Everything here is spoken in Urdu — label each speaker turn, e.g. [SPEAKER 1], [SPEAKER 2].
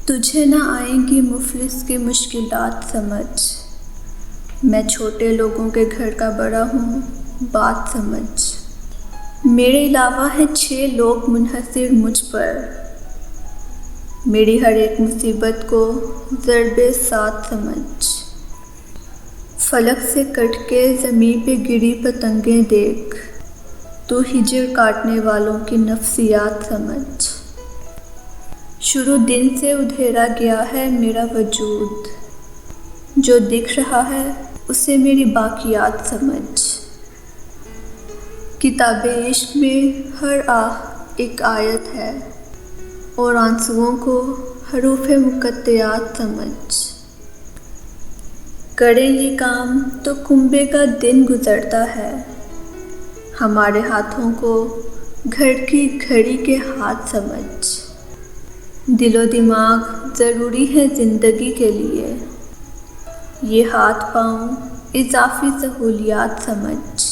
[SPEAKER 1] تجھے نہ آئیں گی مفلس کی مشکلات سمجھ، میں چھوٹے لوگوں کے گھر کا بڑا ہوں بات سمجھ، میرے علاوہ ہیں 6 لوگ منحصر مجھ پر، میری ہر ایک مصیبت کو ضرب سات سمجھ، فلک سے کٹ کے زمیں پہ گری پتنگیں دیکھ، تو ہجر کاٹنے والوں کی نفسیات سمجھ، شروع دن سے ادھیرا گیا ہے میرا وجود، جو دکھ رہا ہے اسے میری باقیات سمجھ، کتاب عشق میں ہر آہ ایک آیت ہے، اور آنسوؤں کو حروف مقطعات سمجھ، کریں یہ کام تو کنبے کا دن گزرتا ہے، ہمارے ہاتھوں کو گھر کی گھڑی کے ہاتھ سمجھ، دل و دماغ ضروری ہے زندگی کے لیے، یہ ہاتھ پاؤں اضافی سہولیات سمجھ۔